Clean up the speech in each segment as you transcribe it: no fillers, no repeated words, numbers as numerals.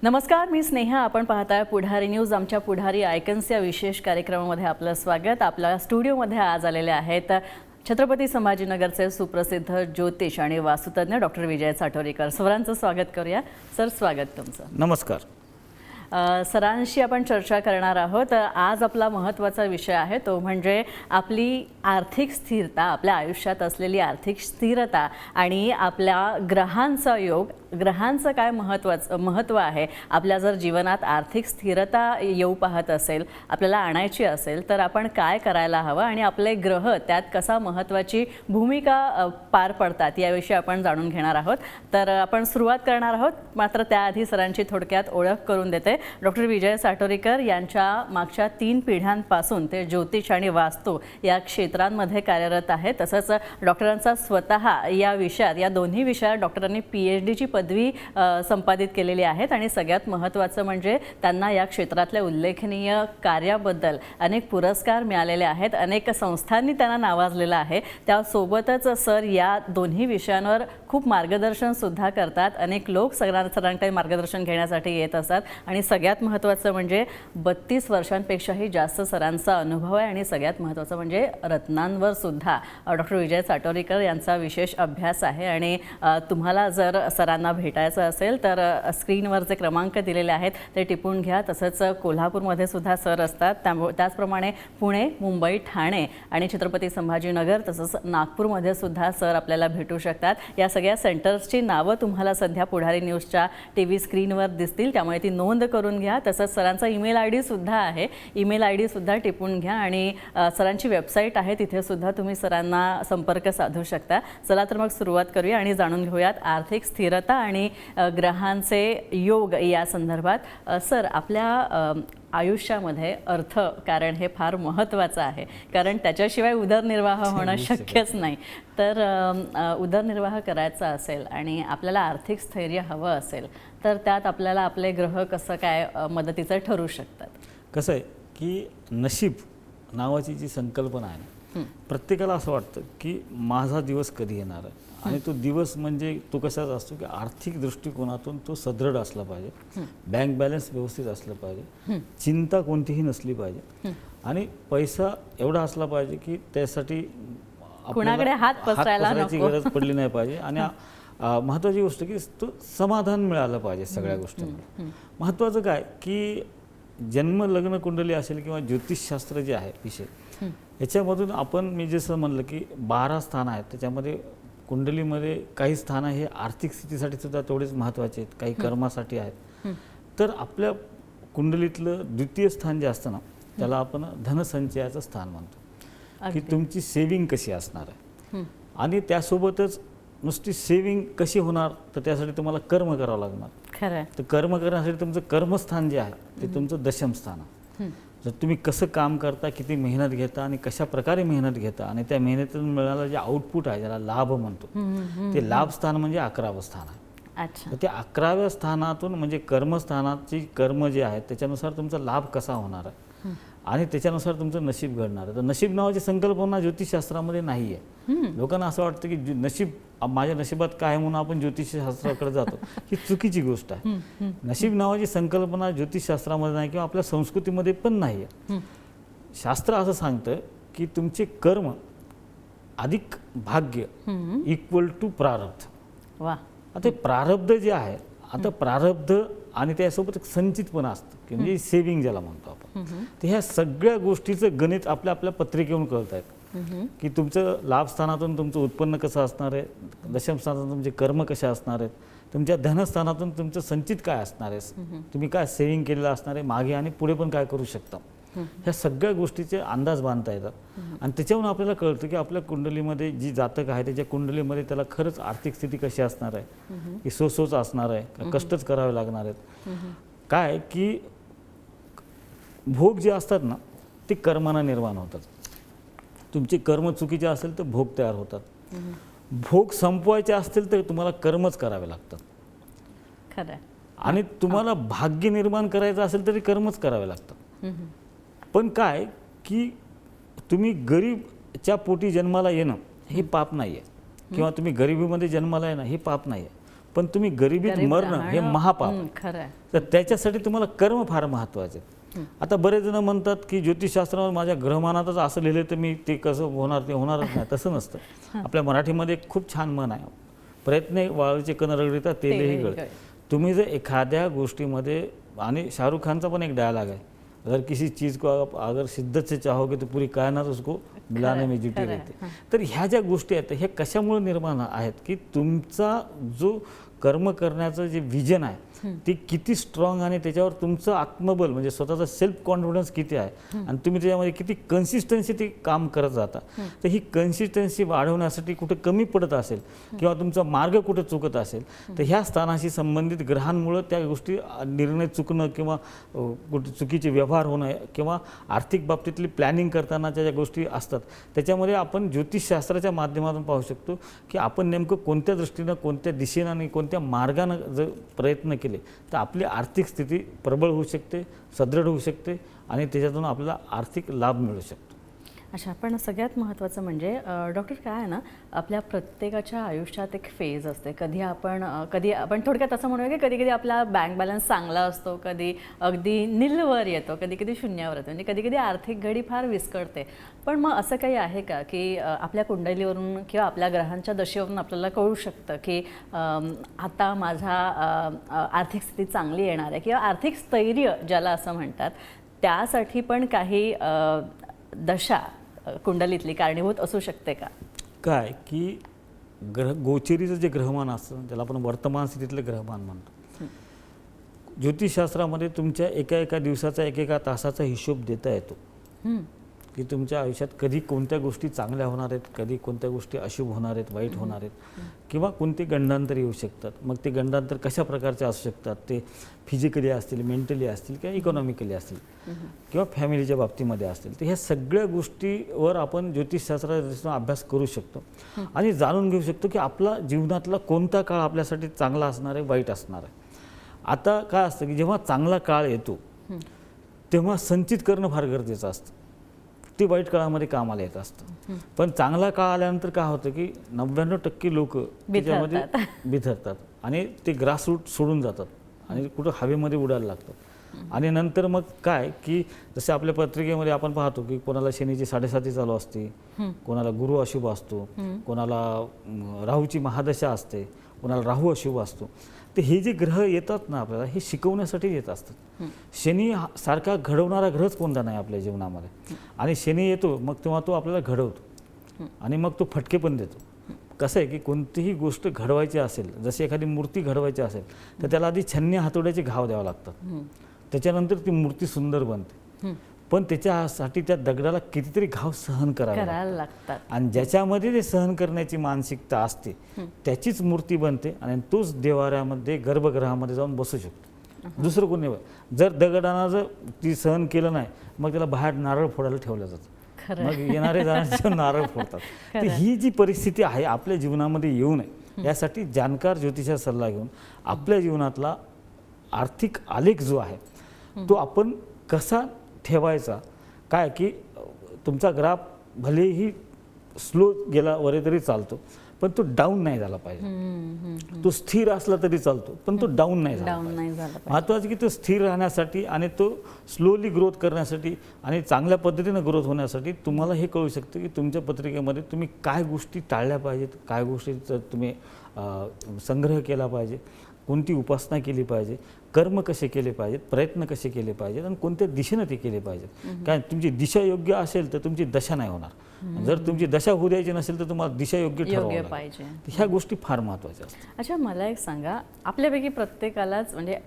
नमस्कार, मी स्नेहा. आपण पाहताय पुढारी न्यूज. आमच्या पुढारी आयकन्स या विशेष कार्यक्रमामध्ये आपलं स्वागत. आपल्या स्टुडिओमध्ये आज आलेले आहेत छत्रपती संभाजीनगरचे सुप्रसिद्ध ज्योतिष आणि वास्तुतज्ञ डॉक्टर विजय साटोरीकर. सरांचं स्वागत करूया. सर, स्वागत तुमचं. नमस्कार. सरांशी आपण चर्चा करणार आहोत. आज आपला महत्त्वाचा विषय आहे तो म्हणजे आपली आर्थिक स्थिरता, आपल्या आयुष्यात असलेली आर्थिक स्थिरता आणि आपल्या ग्रहांचा योग, ग्रहांचं काय महत्त्व आहे. आपल्या जर जीवनात आर्थिक स्थिरता येऊ पाहत असेल, आपल्याला आणायची असेल तर आपण काय करायला हवं आणि आपले ग्रह त्यात कसा महत्त्वाची भूमिका पार पडतात याविषयी आपण जाणून घेणार आहोत. तर आपण सुरुवात करणार आहोत, मात्र त्याआधी सरांची थोडक्यात ओळख करून देते. डॉक्टर विजय साटोरीकर यांच्या मागच्या 3 पिढ्यांपासून ते ज्योतिष आणि वास्तू या क्षेत्रांमध्ये कार्यरत आहेत. तसंच डॉक्टरांचा स्वतः या विषयात, या दोन्ही विषयात डॉक्टरांनी PhDची पदवी संपादित केलेली आहेत आणि सगळ्यात महत्त्वाचं म्हणजे त्यांना या क्षेत्रातल्या उल्लेखनीय कार्याबद्दल अनेक पुरस्कार मिळालेले आहेत. अनेक संस्थांनी त्यांना नावाजलेलं आहे. त्यासोबतच सर या दोन्ही विषयांवर खूप मार्गदर्शन सुद्धा करतात. अनेक लोक सरांकडे मार्गदर्शन घेण्यासाठी येत असतात आणि सगळ्यात महत्त्वाचं म्हणजे 32 वर्षांपेक्षाही जास्त सरांचा अनुभव आहे आणि सगळ्यात महत्त्वाचं म्हणजे रत्नांवर सुद्धा डॉक्टर विजय साटोरीकर यांचा विशेष अभ्यास आहे. आणि तुम्हाला जर सरांना भेटायचं असेल तर स्क्रीनवर जे क्रमांक दिलेले आहेत ते टिपून घ्या. तसंच कोल्हापूरमध्ये सुद्धा सर असतात. त्याचप्रमाणे पुणे, मुंबई, ठाणे आणि छत्रपती संभाजीनगर तसंच नागपूरमध्ये सुद्धा सर आपल्याला भेटू शकतात. या सगळ्या सेंटर्सची नावं तुम्हाला सध्या पुढारी न्यूजच्या TV स्क्रीनवर दिसतील, त्यामुळे ती नोंद करून घ्या. तसंच सरांचा ईमेल ID सुद्धा आहे. ईमेल ID सुद्धा टिपून घ्या आणि सरांची वेबसाईट आहे, तिथे सुद्धा तुम्ही सरांना संपर्क साधू शकता. चला तर मग सुरुवात करूया आणि जाणून घेऊयात आर्थिक स्थिरता आणि ग्रहांचे योग या संदर्भात. सर, आपल्या आयुष्यामध्ये अर्थ कारण हे फार महत्त्वाचं आहे, कारण त्याच्याशिवाय उदरनिर्वाह होणं शक्यच नाही. तर उदरनिर्वाह करायचा असेल आणि आपल्याला आर्थिक स्थैर्य हवं असेल तर त्यात आपल्याला आपले ग्रह कसं काय मदतीचं ठरू शकतात. कसं आहे की नशीब नावाची जी संकल्पना आहे ना, प्रत्येकाला असं वाटतं की माझा दिवस कधी येणार आहे आणि तो दिवस म्हणजे तो कसाच असतो की आर्थिक दृष्टिकोनातून तो सदृढ असला पाहिजे, बँक बॅलन्स व्यवस्थित असलं पाहिजे, चिंता कोणतीही नसली पाहिजे आणि पैसा एवढा असला पाहिजे की त्यासाठी कुणाकडे हात पसरायची गरज पडली नाही पाहिजे. आणि महत्त्वाची गोष्ट की तो समाधान मिळालं पाहिजे सगळ्या गोष्टींमध्ये. महत्त्वाचं काय की जन्म लग्न कुंडली असेल किंवा ज्योतिषशास्त्र जे आहे विषय, याच्यामधून आपण मी जसं म्हणलं की 12 स्थान आहेत, त्याच्यामध्ये कुंडलीमध्ये काही स्थानं हे आर्थिक स्थितीसाठी सुद्धा तेवढेच महत्त्वाचे आहेत, काही कर्मासाठी आहेत. तर आपल्या कुंडलीतलं द्वितीय स्थान जे असतं ना, त्याला आपण धनसंचयाचं स्थान म्हणतो की तुमची सेविंग कशी असणार आहे. आणि त्यासोबतच नुसती सेविंग कशी होणार तर त्यासाठी तुम्हाला कर्म करावं लागणार. खरं. तर कर्म करण्यासाठी तुमचं कर्मस्थान जे आहे ते तुमचं दशम स्थान आहे. जर तुम्ही कसं काम करता, किती मेहनत घेता आणि कशा प्रकारे मेहनत घेता आणि त्या मेहनतीतून मिळालेलं जे आउटपुट आहे ज्याला लाभ म्हणतो, ते लाभ स्थान म्हणजे 11वं स्थान आहे. अच्छा. तर त्या 11व्या स्थानातून म्हणजे कर्मस्थानाची कर्म जे आहेत त्याच्यानुसार तुमचा लाभ कसा होणार आहे आणि त्याच्यानुसार तुमचं नशीब घडणार आहे. तर नशीब नावाची संकल्पना ज्योतिषशास्त्रामध्ये नाही आहे. लोकांना असं वाटतं की नशीब, माझ्या नशिबात काय म्हणून आपण ज्योतिषशास्त्राकडे जातो, ही चुकीची गोष्ट आहे. नशीब नावाची संकल्पना ज्योतिषशास्त्रामध्ये नाही किंवा आपल्या संस्कृतीमध्ये पण नाही आहे. शास्त्र असं सांगतं की तुमचे कर्म अधिक भाग्य इक्वल टू प्रारब्ध. वा. आता प्रारब्ध जे आहे, आता प्रारब्ध आणि त्यासोबत एक संचित पण असतं की म्हणजे सेविंग ज्याला म्हणतो आपण. तर ह्या सगळ्या गोष्टीचं गणित आपल्या आपल्या पत्रिकेवरून कळत आहेत की तुमचं लाभस्थानातून तुमचं उत्पन्न कसं असणार आहे, दशमस्थानातून तुमचे कर्म कसे असणार आहेत, तुमच्या धनस्थानातून तुमचं संचित काय असणार आहे, तुम्ही काय सेविंग केलेलं असणार आहे, मागे आणि पुढे पण काय करू शकता. ह्या सगळ्या गोष्टीचे अंदाज बांधता येतात आणि त्याच्यावरून आपल्याला कळतं की आपल्या कुंडलीमध्ये जी जातक आहे त्याच्या कुंडलीमध्ये त्याला खरंच आर्थिक स्थिती कशी असणार आहे, की सोच असणार आहे का कष्टच करावे लागणार आहेत. काय की भोग जे असतात ना ते कर्मानं निर्माण होतात. तुमचे कर्म चुकीचे असेल तर भोग तयार होतात. भोग संपवायचे असतील तर तुम्हाला कर्मच करावे लागतात. खरं. आणि तुम्हाला भाग्य निर्माण करायचं असेल तरी कर्मच करावे लागतात. पण काय की तुम्ही गरीबच्या पोटी जन्माला येणं हे पाप नाही आहे किंवा तुम्ही गरिबीमध्ये जन्माला येणं हे पाप नाही आहे. पण तुम्ही गरिबीत गरीब मरणं हे राहणं, महापाप. खरं आहे. तर त्याच्यासाठी तुम्हाला कर्म फार महत्त्वाचे आहेत. आता बरेच जण म्हणतात की ज्योतिषशास्त्रावर माझ्या ग्रहमानातच असं लिहिलं तर मी ते कसं होणार, ते होणारच नाही. तसं नसतं. आपल्या मराठीमध्ये एक खूप छान म्हण आहे, प्रयत्न वाळूचे कण रगडिता तेलही गळ. तुम्ही जर एखाद्या गोष्टीमध्ये, आणि शाहरुख खानचा पण एक डायलॉग आहे, अगर किसी चीज़ को अगर शिद्दत से चाहोगे तो पूरी कायनात उसको मिलाने में जुटी रहते. तर ह्या ज्या गोष्टी आहेत ह्या कशामुळे निर्माण आहेत की तुमचा जो कर्म करण्याचं जे विजन आहे ती किती स्ट्रॉंग आणि त्याच्यावर तुमचं आत्मबल म्हणजे स्वतःचा सेल्फ कॉन्फिडन्स किती आहे आणि तुम्ही त्याच्यामध्ये किती कन्सिस्टन्सी ते काम करत जाता. तर ही कन्सिस्टन्सी वाढवण्यासाठी कुठे कमी पडत असेल किंवा तुमचा मार्ग कुठे चुकत असेल तर ह्या स्थानाशी संबंधित ग्रहांमुळे त्या गोष्टी निर्णय चुकणं किंवा कुठे चुकीचे व्यवहार होणं किंवा आर्थिक बाबतीतली प्लॅनिंग करतानाच्या ज्या गोष्टी असतात त्याच्यामध्ये आपण ज्योतिषशास्त्राच्या माध्यमातून पाहू शकतो की आपण नेमकं कोणत्या दृष्टीनं, कोणत्या दिशेनं आणि कोणत्या मार्गानं जर प्रयत्न केले तर आपली आर्थिक स्थिती प्रबळ होऊ शकते, सदृढ होऊ शकते आणि त्याच्यातून आपल्याला आर्थिक लाभ मिळू शकतो. अच्छा, पण सगळ्यात महत्त्वाचं म्हणजे डॉक्टर काय आहे ना, आपल्या प्रत्येकाच्या आयुष्यात एक फेज असते. कधी आपण थोडक्यात असं म्हणूया की कधी कधी आपला बँक बॅलन्स चांगला असतो, कधी अगदी निलवर येतो, कधी कधी शून्यावर येतो, म्हणजे कधी कधी आर्थिक घडी फार विस्कळते. पण मग असं काही आहे का की आपल्या कुंडलीवरून किंवा आपल्या ग्रहांच्या दशेवरून आपल्याला कळू शकतं की आता माझा आर्थिक स्थिती चांगली येणार आहे किंवा आर्थिक स्थैर्य ज्याला असं म्हणतात त्यासाठी पण काही दशा कुंडलीतली कारणीभूत असू शकते का? काय की गोचरीचं जे ग्रहमान असतं त्याला आपण वर्तमान स्थितीतलं ग्रहमान म्हणतो. ज्योतिषशास्त्रामध्ये तुमच्या एका एका दिवसाचा एकेका तासाचा हिशोब देता येतो की तुमच्या आयुष्यात कधी कोणत्या गोष्टी चांगल्या होणार आहेत, कधी कोणत्या गोष्टी अशुभ होणार आहेत, वाईट होणार आहेत किंवा कोणते गंडांतर येऊ शकतात. मग ते गंडांतर कशा प्रकारचे असू शकतात, ते फिजिकली असतील, मेंटली असतील किंवा इकॉनॉमिकली असतील किंवा फॅमिलीच्या बाबतीमध्ये असतील. तर ह्या सगळ्या गोष्टीवर आपण ज्योतिषशास्त्राचा अभ्यास करू शकतो आणि जाणून घेऊ शकतो की आपला जीवनातला कोणता काळ आपल्यासाठी चांगला असणार आहे, वाईट असणार आहे. आता काय असतं की जेव्हा चांगला काळ येतो तेव्हा संचित करणं फार गरजेचं असतं. ती वाईट काळामध्ये कामाला येत असतं. पण चांगला काळ आल्यानंतर काय होतं की 99% लोक त्याच्यामध्ये बिथरतात आणि ते ग्रासरूट सोडून जातात आणि कुठं हवेमध्ये उडायला लागतात. आणि नंतर मग काय की जसे आपल्या पत्रिकेमध्ये आपण पाहतो की कोणाला शनीची 7.5 चालू असते, कोणाला गुरु अशुभ असतो, कोणाला राहूची महादशा असते, कोणाला राहू अशुभ असतो. तर हे जे ग्रह येतात ना आपल्याला हे शिकवण्यासाठी येत असतात. शनी सारखा घडवणारा ग्रहच कोणता नाही आपल्या जीवनामध्ये. आणि शनी येतो मग तेव्हा तो आपल्याला घडवतो आणि मग तो फटके पण देतो. कसं आहे की कोणतीही गोष्ट घडवायची असेल, जशी एखादी मूर्ती घडवायची असेल तर त्याला आधी छन्नी हातोड्याचे घाव द्यावे लागतात, त्याच्यानंतर ती मूर्ती सुंदर बनते. पण त्याच्यासाठी त्या दगडाला कितीतरी घाव सहन करावे लागतात आणि ज्याच्यामध्ये ते सहन करण्याची मानसिकता असते त्याचीच मूर्ती बनते आणि तोच देवाऱ्यामध्ये गर्भगृहामध्ये जाऊन बसू शकतो. दुसरं कोणी जर दगडानं जर ती सहन केलं नाही मग त्याला बाहेर नारळ फोडायला ठेवलं जातं, मग येणारे जाणारे नारळ फोडतात. तर ही जी परिस्थिती आहे आपल्या जीवनामध्ये येऊ नये यासाठी जाणकार ज्योतिषाचा सल्ला घेऊन आपल्या जीवनातला आर्थिक आलेख जो आहे तो आपण कसा ठेवायचा. काय की तुमचा ग्राफ भलेही स्लो गेला वरे तरी चालतो पण तो डाऊन नाही झाला पाहिजे. तो स्थिर असला तरी चालतो पण तो डाऊन नाही झाला पाहिजे. महत्त्वाचं की तो स्थिर राहण्यासाठी आणि तो स्लोली ग्रोथ करण्यासाठी आणि चांगल्या पद्धतीनं ग्रोथ होण्यासाठी तुम्हाला हे कळू शकतं की तुमच्या पत्रिकेमध्ये तुम्ही काय गोष्टी टाळल्या पाहिजेत, काय गोष्टीचा तुम्ही संग्रह केला पाहिजे, कोणती उपासना केली पाहिजे, कर्म कसे केले पाहिजेत, प्रयत्न कसे केले पाहिजेत आणि कोणत्या दिशेनं ते केले पाहिजेत. काय तुमची दिशा योग्य असेल तर तुमची दशा नाही होणार. जर तुमची दशा होऊ द्यायची नसेल तर तुम्हाला दिशा योग्य ठरवावी पाहिजे. ह्या गोष्टी फार महत्त्वाच्या असतात. अच्छा, मला एक सांगा, आपल्यापैकी प्रत्येकालाच म्हणजे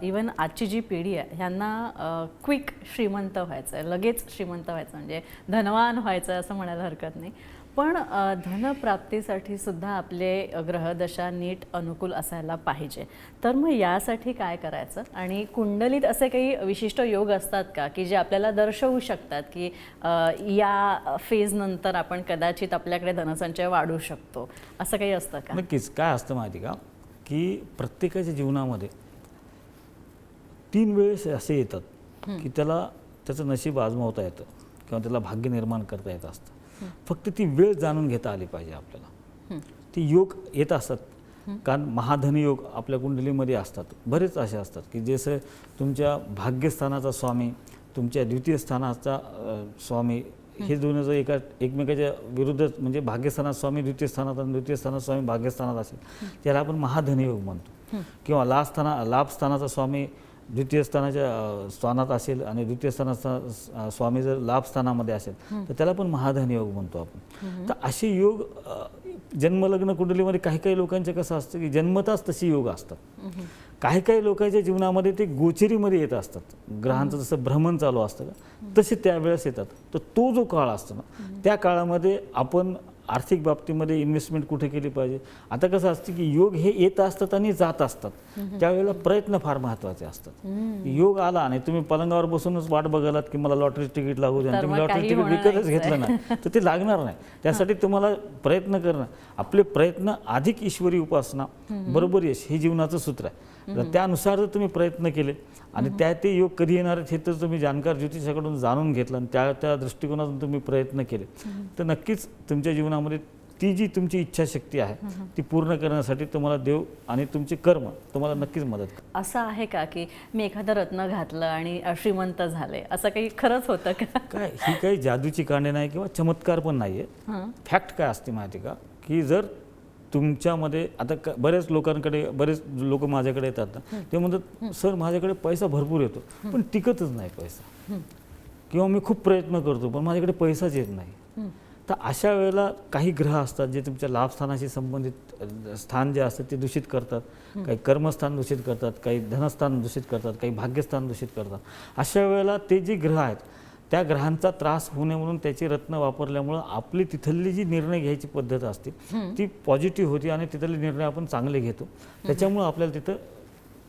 इवन आजची जी पिढी आहे ह्यांना क्विक श्रीमंत व्हायचं आहे, लगेच श्रीमंत व्हायचं म्हणजे धनवान व्हायचं असं म्हणायला हरकत नाही. पण धनप्राप्तीसाठी सुद्धा आपले ग्रहदशा नीट अनुकूल असायला पाहिजे. तर मग यासाठी काय करायचं आणि कुंडलीत असे काही विशिष्ट योग असतात का की जे आपल्याला दर्शवू शकतात की या फेजनंतर आपण कदाचित आपल्याकडे धनसंचय वाढू शकतो, असं काही असतं का? नक्कीच. काय असतं माहिती का की प्रत्येकाच्या जीवनामध्ये 3 वेळेस असे येतात की त्याला त्याचं नशीब आजमावता येतं किंवा त्याला भाग्य निर्माण करता येत असतं. फक्त ती वेळ जाणून घेता आली पाहिजे आपल्याला. ती योग येत असतात कारण महाधनयोग आपल्या कुंडलीमध्ये असतात, बरेच असे असतात की जसं तुमच्या भाग्यस्थानाचा स्वामी, तुमच्या द्वितीय स्थानाचा स्वामी, हे दोन जर एकमेकाच्या विरुद्ध, म्हणजे भाग्यस्थानात स्वामी द्वितीय स्थानात आणि द्वितीय स्थानात स्वामी भाग्यस्थानात असेल त्याला आपण महाधनयोग म्हणतो. किंवा लाभ स्थानाचा स्वामी द्वितीय स्थानात असेल आणि द्वितीय स्थानाचा स्वामी जर लाभ स्थानामध्ये असेल तर त्याला पण महाधन योग म्हणतो आपण. तर असे योग जन्मलग्न कुंडलीमध्ये काही काही लोकांचे कसं असतं की जन्मताच तशी योग असतात. काही काही लोकांच्या जीवनामध्ये ते गोचरीमध्ये येत असतात, ग्रहांचं जसं भ्रमण चालू असतं का तसे त्यावेळेस येतात. तर तो जो काळ असतो ना त्या काळामध्ये आपण आर्थिक बाबतीमध्ये इन्व्हेस्टमेंट कुठे केली पाहिजे. आता कसं असतं की योग हे येत असतात आणि जात असतात, त्यावेळेला प्रयत्न फार महत्त्वाचे असतात. योग आला आणि तुम्ही पलंगावर बसूनच वाट बघालात की मला लॉटरी तिकीट लागू द्या, तुम्ही लॉटरी तिकीट विकतच घेतलं नाही तर ते लागणार नाही. त्यासाठी तुम्हाला प्रयत्न करणं, आपले प्रयत्न अधिक ईश्वरी उपासना बरोबर यश हे जीवनाचं सूत्र आहे. तर त्यानुसार जर तुम्ही प्रयत्न केले आणि ते योग कधी येणार आहेत हे तर तुम्ही जाणकार ज्योतिषाकडून जाणून घेतलं आणि त्या दृष्टिकोनातून तुम्ही प्रयत्न केले तर नक्कीच तुमच्या जीवनामध्ये ती जी तुमची इच्छाशक्ती आहे ती पूर्ण करण्यासाठी तुम्हाला देव आणि तुमचे कर्म तुम्हाला नक्कीच मदत करतात. असं आहे का की मी एखादं रत्न घातलं आणि श्रीमंत झाले, असं काही खरंच होतं का? काय ही काही जादूची कांडे नाही किंवा चमत्कार पण नाही आहे. फॅक्ट काय असते माहिती का की जर तुमच्यामध्ये आता बरेच लोक माझ्याकडे येतात ना, ते म्हणतात सर माझ्याकडे पैसा भरपूर येतो पण टिकतच नाही पैसा, किंवा मी खूप प्रयत्न करतो पण माझ्याकडे पैसाच येत नाही. तर अशा वेळेला काही ग्रह असतात जे तुमच्या लाभस्थानाशी संबंधित स्थान जे असतात ते दूषित करतात, काही कर्मस्थान दूषित करतात, काही धनस्थान दूषित करतात, काही भाग्यस्थान दूषित करतात. अशा वेळेला ते जे ग्रह आहेत त्या ग्रहांचा त्रास होऊ नये म्हणून त्याची रत्न वापरल्यामुळं आपली तिथली जी निर्णय घ्यायची पद्धत असते ती पॉझिटिव्ह होती आणि तिथले निर्णय आपण चांगले घेतो. त्याच्यामुळं आपल्याला तिथं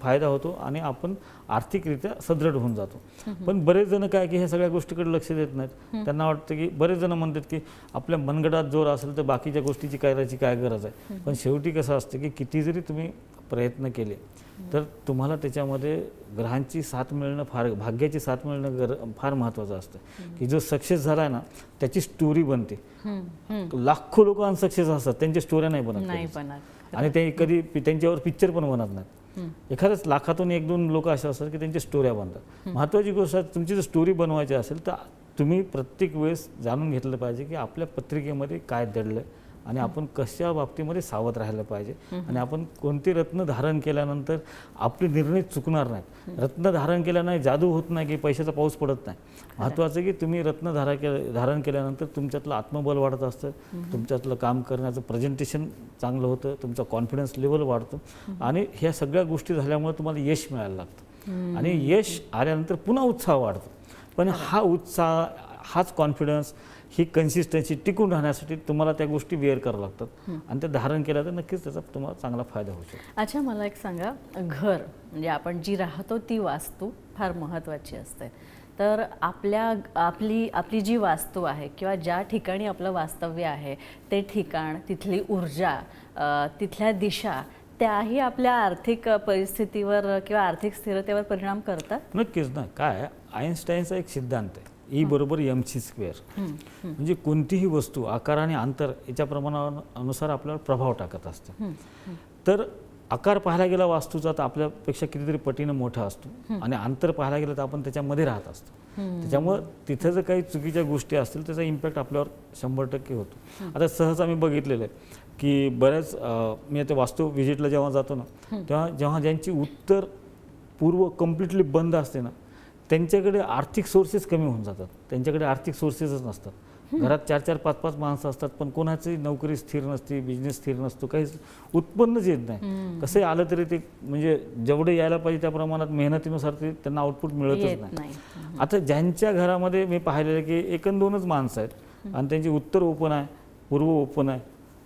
फायदा होतो आणि आपण आर्थिकरित्या सदृढ होऊन जातो. पण बरेच जण काय की ह्या सगळ्या गोष्टीकडे लक्ष देत नाहीत. त्यांना वाटतं की बरेच जण म्हणतात की आपल्या मनगटात जोर असेल तर बाकीच्या गोष्टीची करायची काय गरज आहे. पण शेवटी कसं असतं की किती जरी तुम्ही प्रयत्न केले तर तुम्हाला त्याच्यामध्ये ग्रहांची साथ मिळणं, भाग्याची साथ मिळणं फार महत्त्वाचं असतं. की जो सक्सेस झाला आहे ना त्याची स्टोरी बनते. लाखो लोक अनसक्सेस असतात, त्यांच्या स्टोऱ्या नाही बनत आणि ते कधी त्यांच्यावर पिक्चर पण बनत नाहीत. एखाद्याच लाखातून 1-2 लोक असे असतात की त्यांच्या स्टोऱ्या बनतात. महत्त्वाची गोष्ट आहे तुमची जर स्टोरी बनवायची असेल तर तुम्ही प्रत्येक वेळेस जाणून घेतलं पाहिजे की आपल्या पत्रिकेमध्ये काय दडलं आहे आणि आपण कशा बाबतीमध्ये सावध राहायला पाहिजे आणि आपण कोणते रत्न धारण केल्यानंतर आपले निर्णय चुकणार नाहीत. रत्न धारण केल्याने जादू होत नाही की पैशाचा पाऊस पडत नाही. महत्त्वाचं की तुम्ही रत्न धारण केल्यानंतर तुमच्यातलं आत्मबल वाढत असतं, तुमच्यातलं काम करण्याचं प्रेझेंटेशन चांगलं होतं, तुमचा कॉन्फिडन्स लेवल वाढतो आणि ह्या सगळ्या गोष्टी झाल्यामुळे तुम्हाला यश मिळायला लागतं आणि यश आल्यानंतर पुन्हा उत्साह वाढतो. पण हा उत्साह, हाच कॉन्फिडन्स, ही कन्सिस्टन्सी टिकून राहण्यासाठी तुम्हाला त्या गोष्टी वेअर कराव्या लागतात आणि ते धारण केल्या तर नक्कीच त्याचा तुम्हाला चांगला फायदा होऊ शकतो. अच्छा, मला एक सांगा, घर म्हणजे आपण जी राहतो ती वास्तू फार महत्त्वाची असते. तर आपली जी वास्तू आहे किंवा ज्या ठिकाणी आपलं वास्तव्य आहे ते ठिकाण, तिथली ऊर्जा, तिथल्या दिशा, त्याही आपल्या आर्थिक परिस्थितीवर किंवा आर्थिक स्थिरतेवर परिणाम करतात? नक्कीच ना. काय आइन्स्टाईनचा एक सिद्धांत आहे, E = mc². म्हणजे कोणतीही वस्तू आकार आणि अंतर याच्या प्रमाणानुसार आपल्यावर प्रभाव टाकत असते. तर आकार पाहायला गेला वास्तूचा तर आपल्यापेक्षा कितीतरी पटीनं मोठा असतो आणि अंतर पाहायला गेलं तर आपण त्याच्यामध्ये राहत असतो. त्याच्यामुळं तिथं जर काही चुकीच्या गोष्टी असतील त्याचा इम्पॅक्ट आपल्यावर 100% होतो. आता सहज आम्ही बघितलेलं आहे की बऱ्याच मी आता वास्तू व्हिजिटला जेव्हा जातो ना तेव्हा जेव्हा ज्यांची उत्तर पूर्व कम्प्लिटली बंद असते ना त्यांच्याकडे आर्थिक सोर्सेस कमी होऊन जातात, त्यांच्याकडे आर्थिक सोर्सेसच नसतात. घरात 4-4, 5-5 माणसं असतात पण कोणाची नोकरी स्थिर नसते, बिझनेस स्थिर नसतो, काहीच उत्पन्नच येत नाही. कसंही आलं तरी ते म्हणजे जेवढे यायला पाहिजे त्या प्रमाणात मेहनतीनुसार ते त्यांना आउटपुट मिळतच नाही. आता ज्यांच्या घरामध्ये मी पाहिलेलं की 1-2च माणसं आहेत आणि त्यांची उत्तर ओपन आहे, पूर्व ओपन आहे,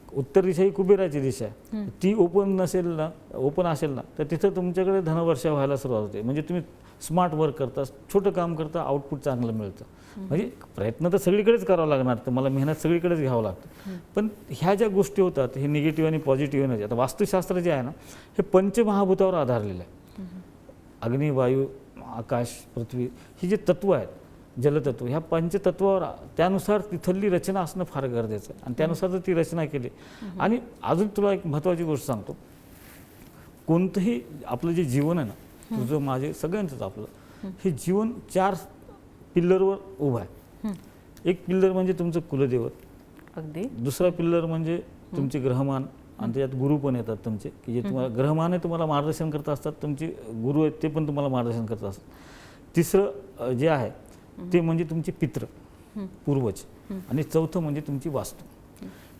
उत्तर दिशा ही कुबेराची दिशा आहे, ती ओपन असेल ना तर तिथं तुमच्याकडे धनवर्षा व्हायला सुरुवात होते. म्हणजे तुम्ही स्मार्ट वर्क करता, छोटं काम करता, आउटपुट चांगलं मिळतं. म्हणजे प्रयत्न तर सगळीकडेच करावा लागणार, तर मला मेहनत सगळीकडेच घ्यावं लागतं. पण ह्या ज्या गोष्टी होतात हे निगेटिव्ह आणि पॉझिटिव्ह एनर्जी, आता वास्तुशास्त्र जे आहे ना हे पंचमहाभूतावर आधारलेलं आहे. अग्नी, वायू, आकाश, पृथ्वी ही जे तत्व आहेत, जलतत्व, ह्या पंचतत्वावर त्यानुसार तिथली रचना असणं फार गरजेचं आहे आणि त्यानुसार जर ती रचना केली. आणि अजून तुला एक महत्त्वाची गोष्ट सांगतो कोणतंही आपलं जे जीवन आहे ना, तुझं माझे सगळ्यांचंच आपलं, हे जीवन 4 पिल्लरवर उभं आहे. एक पिल्लर म्हणजे तुमचं कुलदैवत, अगदी दुसरा पिल्लर म्हणजे तुमचे ग्रहमान, आणि त्याच्यात गुरु पण येतात तुमचे, की जे तुम्हाला ग्रहमाने तुम्हाला मार्गदर्शन करत असतात, तुमचे गुरु आहेत ते पण तुम्हाला मार्गदर्शन करत असतात. तिसरं जे आहे ते म्हणजे तुमचे पित्र, पूर्वज, आणि चौथं म्हणजे तुमची वास्तू.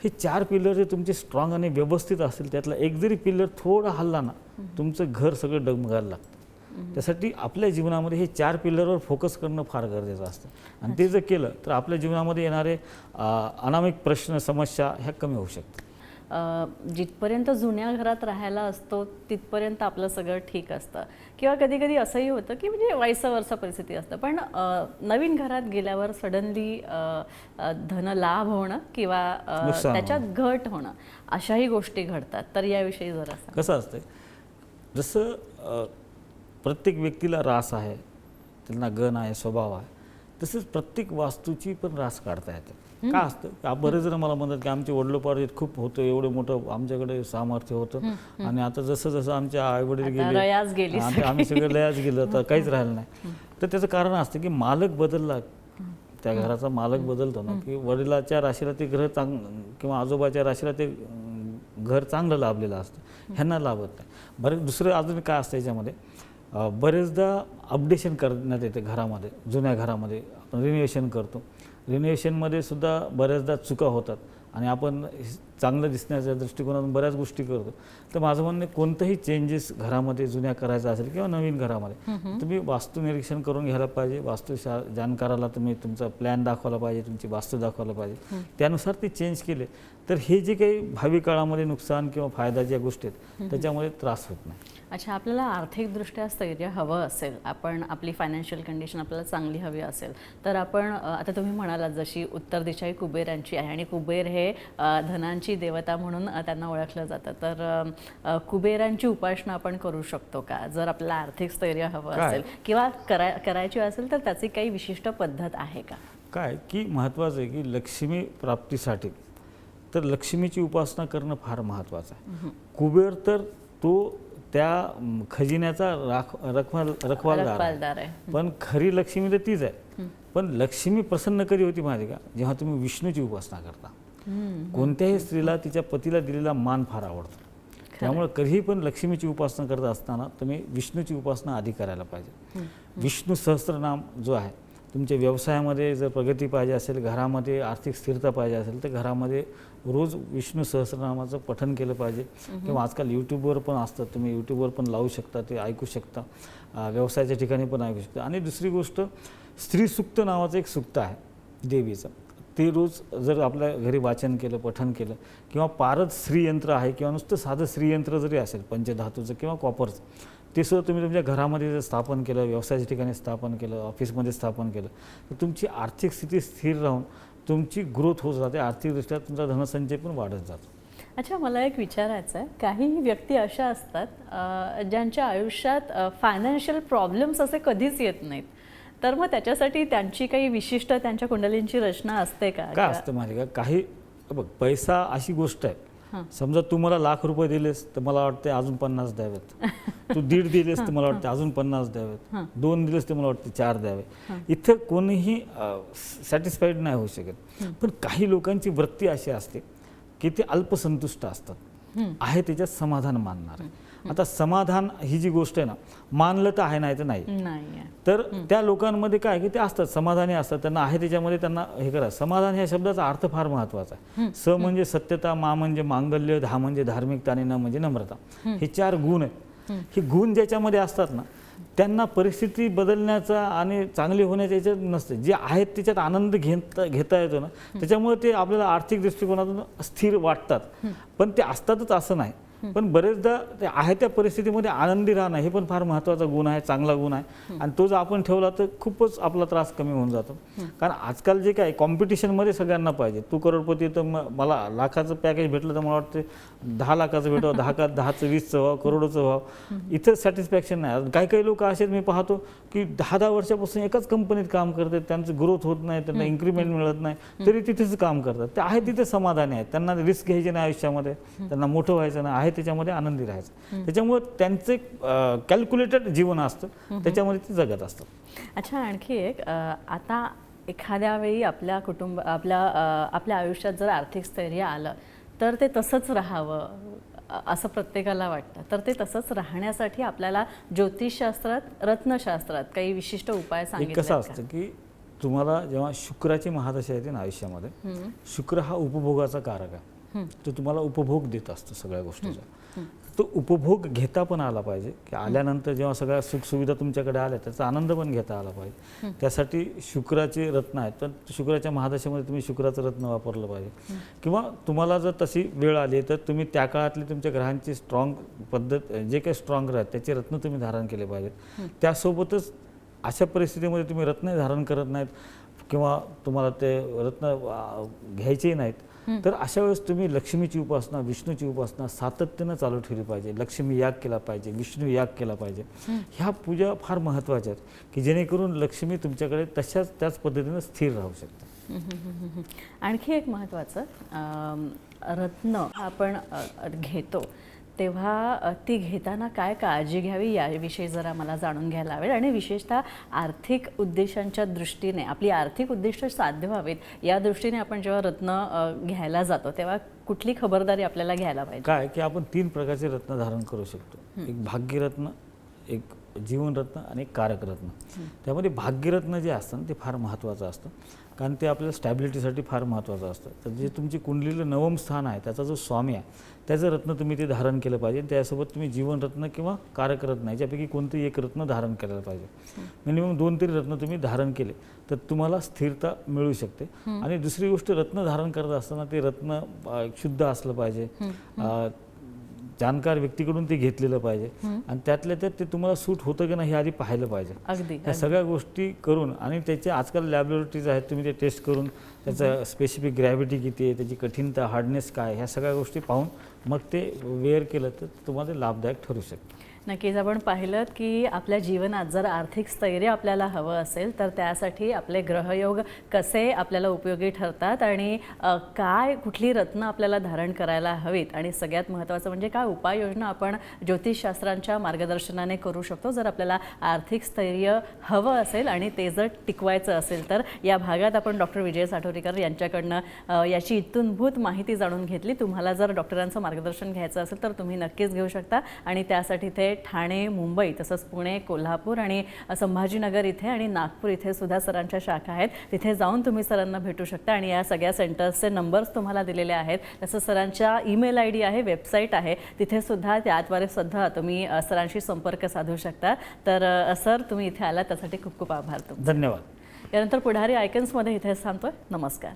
हे 4 पिल्लर जे तुमचे स्ट्रॉंग आणि व्यवस्थित असतील, त्यातला एक जरी पिल्लर थोडा हल्ला ना, तुमचं घर सगळं डगमगायला लागतं. त्यासाठी आपल्या जीवनामध्ये हे 4 पिल्लरवर फोकस करणं फार गरजेचं असतं, आणि ते जर केलं तर आपल्या जीवनामध्ये येणारे अनामिक प्रश्न, समस्या ह्या कमी होऊ शकतात. जिथपर्यंत जुन्या घरात राहायला असतो तिथपर्यंत आपलं सगळं ठीक असतं, किंवा कधी कधी असंही होतं की म्हणजे वाईस परिस्थिती असतं, पण नवीन घरात गेल्यावर सडनली धनलाभ होणं किंवा नुकसान त्याच्यात घट होणं, अशाही गोष्टी घडतात. तर याविषयी जरा सांगा. कसं असतं, जसं प्रत्येक व्यक्तीला रास आहे, त्यांना गण आहे, स्वभाव आहे, तसंच प्रत्येक वास्तूची पण रास काढता येते. का असतं, बरेच जण मला म्हणतात की आमचे वडिलोपार्जित खूप होतं, एवढं मोठं आमच्याकडे सामर्थ्य होतं, आणि आता जसं जसं आमच्या आईवडील गेले, आम्ही सगळं लयाच गेलं, तर काहीच राहिलं नाही. तर त्याचं कारण असतं की मालक बदलला, त्या घराचा मालक बदलतो ना, की वडिलाच्या राशीला ते ग्रह किंवा आजोबाच्या राशीला ते घर चांगलं लाभलेलं असतं, ह्यांना लाभत नाही. बरेच दुसरं अजून काय असतं याच्यामध्ये, बरेचदा अपडेशन करण्यात येते घरामध्ये. जुन्या घरामध्ये आपण रिनोव्हेशन करतो, रिनोव्हेशनमध्ये सुद्धा बऱ्याचदा चुका होतात, आणि आपण चांगलं दिसण्याच्या दृष्टिकोनातून बऱ्याच गोष्टी करतो. तर माझं म्हणणं आहे, कोणतंही चेंजेस घरामध्ये जुन्या करायचं असेल किंवा नवीन घरामध्ये, तुम्ही वास्तू निरीक्षण करून घ्यायला पाहिजे. जाणकाराला तुम्ही तुमचा प्लॅन दाखवला पाहिजे, तुमची वास्तू दाखवला पाहिजे, त्यानुसार ते चेंज केले तर हे जे काही भावी काळामध्ये नुकसान किंवा फायदा ज्या गोष्टी आहेत त्याच्यामध्ये त्रास होत नाही. अच्छा, आपल्याला आर्थिकदृष्ट्या स्थैर्य हवं असेल, आपण आपली फायनान्शियल कंडिशन आपल्याला चांगली हवी असेल, तर आपण आता तुम्ही म्हणालात जशी उत्तर दिशा ही कुबेरांची आहे, आणि कुबेर हे धनांची देवता म्हणून त्यांना ओळखलं जातं, तर कुबेरांची उपासना आपण करू शकतो का, जर आपल्याला आर्थिक स्थैर्य हवं असेल, किंवा करायची असेल तर त्याची काही विशिष्ट पद्धत आहे का? काय की महत्त्वाचं आहे की लक्ष्मी प्राप्तीसाठी तर लक्ष्मीची उपासना करणं फार महत्त्वाचं आहे. कुबेर तर तो त्या खजिन्याचा रखवालदार आहे, पण खरी लक्ष्मी तर तीच आहे. पण लक्ष्मी प्रसन्न कधी होती माहिती का, जेव्हा तुम्ही विष्णूची उपासना करता. कोणत्याही स्त्रीला तिच्या पतीला दिलेला मान फार आवडतो, त्यामुळे कधीही पण लक्ष्मीची उपासना करत असताना तुम्ही विष्णूची उपासना आधी करायला पाहिजे. विष्णू सहस्त्रनाम जो आहे, तुमच्या व्यवसायामध्ये जर प्रगती पाहिजे असेल, घरामध्ये आर्थिक स्थिरता पाहिजे असेल, तर घरामध्ये रोज विष्णू सहस्त्रनामाचं पठण केलं पाहिजे. किंवा आजकाल यूट्यूबवर पण असतं, तुम्ही यूट्यूबवर पण लावू शकता, ते ऐकू शकता, व्यवसायाच्या ठिकाणी पण ऐकू शकता. आणि दुसरी गोष्ट, स्त्रीसुक्त नावाचं एक सुक्त आहे देवीचं, ते रोज जर आपल्या घरी वाचन केलं, पठण केलं, किंवा पारद श्रीयंत्र आहे किंवा नुसतं साधं श्रीयंत्र जरी असेल पंचधातूचं किंवा कॉपरचं, ते सुद्धा तुम्ही तुमच्या घरामध्ये जर स्थापन केलं, व्यवसायाच्या ठिकाणी स्थापन केलं, ऑफिसमध्ये स्थापन केलं, तर तुमची आर्थिक स्थिती स्थिर राहून तुमची ग्रोथ होत जाते, आर्थिकदृष्ट्या तुमचा धनसंचय पण वाढत जातो. अच्छा, मला एक विचारायचं आहे, काही व्यक्ती अशा असतात ज्यांच्या आयुष्यात फायनान्शियल प्रॉब्लेम्स असे कधीच येत नाहीत, तर मग त्याच्यासाठी त्यांची काही विशिष्ट त्यांच्या कुंडलींची रचना असते का? काय असतं माहिती का, काही बघ, पैसा अशी गोष्ट आहे, समजा तू मला ₹1,00,000 दिलेस तर मला वाटते अजून 50 द्यावेत, तू 1.5 दिलेस तर मला वाटते अजून 50 द्यावेत, 2 दिलेस तर मला वाटते 4 द्यावे. इथं कोणीही सॅटिस्फाईड नाही होऊ शकत. पण काही लोकांची वृत्ती अशी असते की ते अल्पसंतुष्ट असतात, आहे त्याच्यात समाधान मानणार. आता समाधान ही जी गोष्ट आहे ना, मानलं तर आहे, नाही तर नाही. तर त्या लोकांमध्ये काय की ते असतात, समाधानी असतात, त्यांना आहे त्याच्यामध्ये त्यांना हे करा. समाधान ह्या शब्दाचा अर्थ फार महत्त्वाचा आहे. स म्हणजे सत्यता, मा म्हणजे मांगल्य, धा म्हणजे धार्मिकता, आणि न म्हणजे नम्रता. हे 4 गुण आहेत. हे गुण ज्याच्यामध्ये असतात ना, त्यांना परिस्थिती बदलण्याचा आणि चांगली होण्याच्या याच्यात नसते. जे आहेत त्याच्यात आनंद घेता येतो ना, त्याच्यामुळे ते आपल्याला आर्थिक दृष्टिकोनातून स्थिर वाटतात. पण ते असतातच असं नाही, पण बरेचदा ते आहे त्या परिस्थितीमध्ये आनंदी राहणं हे पण फार महत्त्वाचा गुण आहे, चांगला गुण आहे. आणि तो जर आपण ठेवला तर खूपच आपला त्रास कमी होऊन जातो. कारण आजकाल जे काय कॉम्पिटिशनमध्ये सगळ्यांना पाहिजे, तू करोडपती तर मला लाखाचं पॅकेज भेटलं तर मला वाटतं 10 लाखाचं भेटावं, 10चं 20चं व्हावं, करोडोचं व्हावं. इथं सॅटिस्फॅक्शन नाही. काही लोक असेच मी पाहतो की 10 वर्षापासून एकाच कंपनीत काम करतात, त्यांचं ग्रोथ होत नाही, त्यांना इन्क्रीमेंट मिळत नाही, तरी तिथेच काम करतात. ते आहे तिथे समाधानी आहेत, त्यांना रिस्क घ्यायची नाही आयुष्यामध्ये, त्यांना मोठं व्हायचं नाही, आहे आहे त्याच्यामध्ये आनंदी राहायचं. त्याच्यामुळे त्यांचं एक कॅल्क्युलेटेड जीवन असतं, त्याच्यामध्ये ते जगत असतात. अच्छा, आणखी एक आता एखाद्या वेळी आपल्या आपल्या आयुष्यात जर आर्थिक स्थैर्य आलं तर ते तसंच राहावं असं प्रत्येकाला वाटतं. तर ते तसंच राहण्यासाठी आपल्याला ज्योतिषशास्त्रात, रत्नशास्त्रात काही विशिष्ट उपाय एक सांगितले कसं असतं की तुम्हाला जेव्हा शुक्राची महादशा येते ना आयुष्यामध्ये, शुक्र हा उपभोगाचा कारक आहे. तो तुम्हाला उपभोग देत असतो सगळ्या गोष्टीचा. तो उपभोग घेता पण आला पाहिजे, की आल्यानंतर जेव्हा सगळ्या सुखसुविधा तुमच्याकडे आल्या त्याचा आनंद पण घेता आला पाहिजे. त्यासाठी शुक्राचे रत्न आहेत, तर शुक्राच्या महादशेमध्ये तुम्ही शुक्राचं रत्न वापरलं पाहिजे. किंवा तुम्हाला जर तशी वेळ आली तर तुम्ही त्या काळातली तुमच्या ग्रहांची स्ट्रॉंग पद्धत, जे काही स्ट्रॉंग राहत त्याचे रत्न तुम्ही धारण केले पाहिजेत. त्यासोबतच अशा परिस्थितीमध्ये तुम्ही रत्न धारण करत नाहीत किंवा तुम्हाला ते रत्न घ्यायचेही नाहीत, तर अशा वेळेस तुम्ही लक्ष्मीची उपासना, विष्णूची उपासना सातत्यानं चालू ठेवली पाहिजे. लक्ष्मी याग केला पाहिजे, विष्णू याग केला पाहिजे. ह्या पूजा फार महत्त्वाच्या आहेत की जेणेकरून लक्ष्मी तुमच्याकडे त्याच पद्धतीनं स्थिर राहू शकते. आणखी एक महत्त्वाचं, रत्न आपण घेतो तेव्हा ती घेताना काय काळजी घ्यावी याविषयी जरा मला जाणून घ्यायला हवेल. आणि विशेषतः आर्थिक उद्देशांच्या दृष्टीने, आपली आर्थिक उद्दिष्ट साध्य व्हावीत या दृष्टीने आपण जेव्हा रत्न घ्यायला जातो तेव्हा कुठली खबरदारी आपल्याला घ्यायला पाहिजे? काय की आपण 3 प्रकारचे रत्न धारण करू शकतो. एक भाग्यरत्न, एक जीवनरत्न आणि एक कारकरत्न. त्यामध्ये भाग्यरत्न जे असतं ते फार महत्त्वाचं असतं, कारण ते आपल्या स्टॅबिलिटीसाठी फार महत्त्वाचं असतं. तर जे तुमची कुंडलीलं नवम स्थान आहे त्याचा जो स्वामी आहे त्याचं रत्न तुम्ही ते धारण केलं पाहिजे. त्यासोबत तुम्ही जीवनरत्न किंवा कारकरत्न याच्यापैकी कोणतंही एक रत्न धारण केलं पाहिजे. मिनिमम 2-3 रत्न तुम्ही धारण केले तर तुम्हाला स्थिरता मिळू शकते. आणि दुसरी गोष्ट, रत्न धारण करत असताना ते रत्न शुद्ध असलं पाहिजे, जाणकार व्यक्तीकडून ते घेतलेलं पाहिजे, आणि त्यातल्या त्यात ते तुम्हाला सूट होतं की नाही हे आधी पाहिलं पाहिजे. ह्या सगळ्या गोष्टी करून, आणि त्याचे आजकाल लॅबोरेटरीज आहेत, तुम्ही ते टेस्ट करून त्याचं स्पेसिफिक ग्रॅव्हिटी किती आहे, त्याची कठीणता, हार्डनेस काय, ह्या सगळ्या गोष्टी पाहून मग ते वेअर केलं तर तुम्हाला लाभदायक ठरू शकते. नक्कीच आपण पाहिलं की आपल्या जीवनात जर आर्थिक स्थैर्य आपल्याला हवं असेल तर त्यासाठी आपले ग्रहयोग कसे आपल्याला उपयोगी ठरतात, आणि काय कुठली रत्न आपल्याला धारण करायला हवीत, आणि सगळ्यात महत्त्वाचं म्हणजे काय उपाययोजना आपण ज्योतिषशास्त्रांच्या मार्गदर्शनाने करू शकतो जर आपल्याला आर्थिक स्थैर्य हवं असेल आणि ते जर टिकवायचं असेल तर. या भागात आपण डॉक्टर विजय साठवरीकर यांच्याकडनं याची इत्थंभूत माहिती जाणून घेतली. तुम्हाला जर डॉक्टरांचं मार्गदर्शन घ्यायचं असेल तर तुम्ही नक्कीच घेऊ शकता, आणि त्यासाठी ते ठाणे, मुंबई, तसंच पुणे, कोल्हापूर आणि संभाजीनगर इथे आणि नागपूर इथे सुद्धा सरांच्या शाखा आहेत. तिथे जाऊन तुम्ही सरांना भेटू शकता, आणि या सगळ्या सेंटर्सचे नंबर्स तुम्हाला दिलेले आहेत. तसंच सरांच्या ईमेल ID आहे, वेबसाईट आहे, तिथे सुद्धा त्याद्वारे सुद्धा तुम्ही सरांशी संपर्क साधू शकता. तर सर, तुम्ही इथे आला त्यासाठी खूप खूप आभार तुमचे. धन्यवाद. यानंतर पुढारी आयकन्समध्ये इथे थांबतोय. नमस्कार.